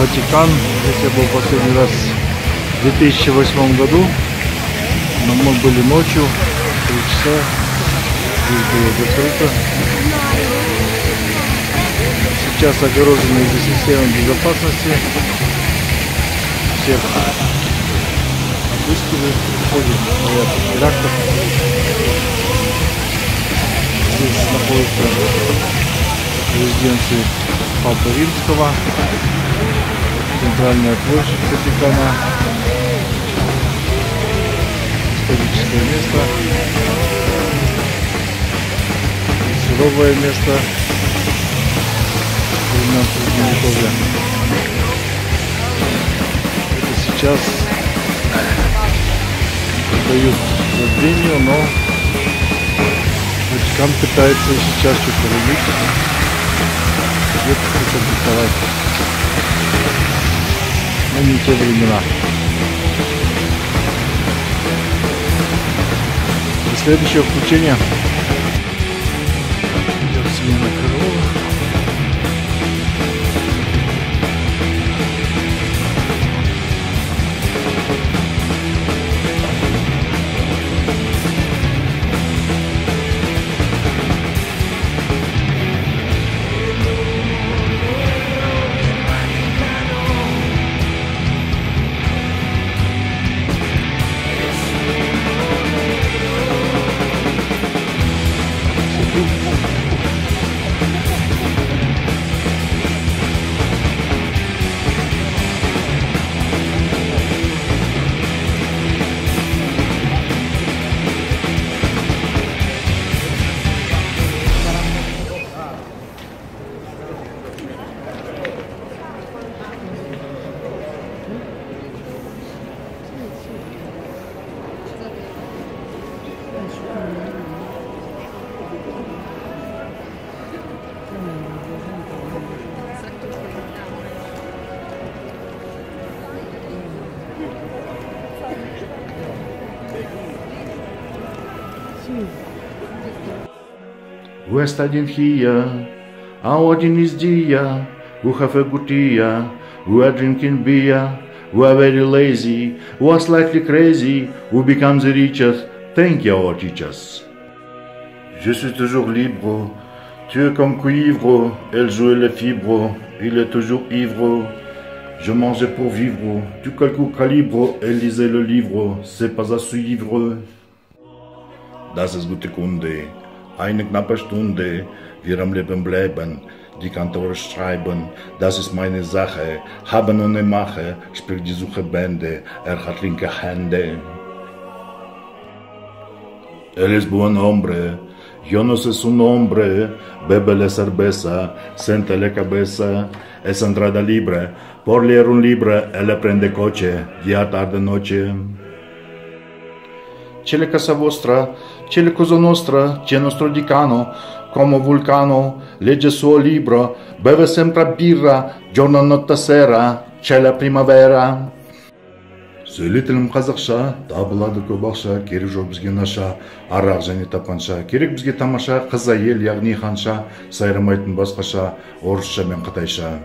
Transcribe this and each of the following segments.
Ватикан. Здесь я был последний раз в 2008 году, но мы были ночью, 3 часа, здесь было закрыто. Сейчас огорожены из-за системы безопасности. Всех обыскивают, ходят, стоят терактов. Здесь находится резиденция Папы Римского, центральная площадь Ватикана, историческое место, суровое место времен Средневековья. Это сейчас дают забвению, но Ватикан пытается сейчас что-то рулить, где-то что-то диктовать. Но не те времена. До следующего включения. Идет смена корова. Who studying here? Odin is dear. Who have a good ear? Who are drinking beer? Who are very lazy? Who are slightly crazy? Who becomes the richest? Thank you, our teachers. Je suis toujours libre. Tu es comme cuivre. Elle joue les fibres. Il est toujours ivre. Je mangeais pour vivre. Du calcul calibre. Elle lisait le livre. C'est pas à suivre. Das ist gute Kunde. Eine knappe Stunde, wir am Leben bleiben, die Kantore schreiben, das ist meine Sache, haben ohne Mache, spricht die Suchebände, hat linke Hände. Él es buen hombre, yo no sé su nombre, bebe la cerveza, siente la cabeza, es entrada libre, por leer un libro, él aprende coche, día, tarde, noche. C'è la casa vostra, c'è la cosa nostra, c'è nostro decano, come vulcano, legge il suo libro, beve sempre birra, giorno, notte, sera, c'è la primavera. Сөйлетілім қазақша, табылады көп ақша, керек жоқ бізге наша, арақ және тапқанша, керек бізге тамаша, қыз әйел, яғни ханша, сайрамайтын басқаша, орысша мен қытайша.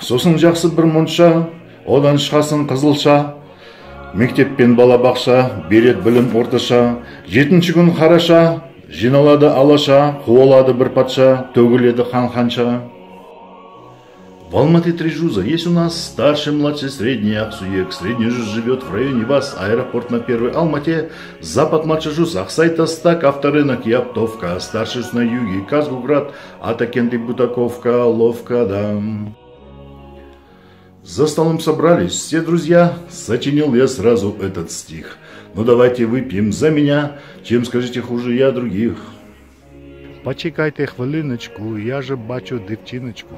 Сосын жақсы бір мұнша, одан шығасын қызылша, мектеп пен балабақша, берет білім орташа, 7-ші күн қараша, жиналады алаша, қуалады бір патша, төгіледі хан ханша. В Алматы 3 жуза, есть у нас старший, младший, средний Аксуек. Средний жуз живет в районе вас, аэропорт на Первой Алмате, запад младший жуз, Аксай, Тастак, авторынок и оптовка, старший жуз на юге, Казгуград, Атакенты, Бутаковка, Ловка, да. За столом собрались все друзья, сочинил я сразу этот стих. Ну давайте выпьем за меня, чем скажите хуже я других. Почекайте хвилиночку, я же бачу дівчиночку.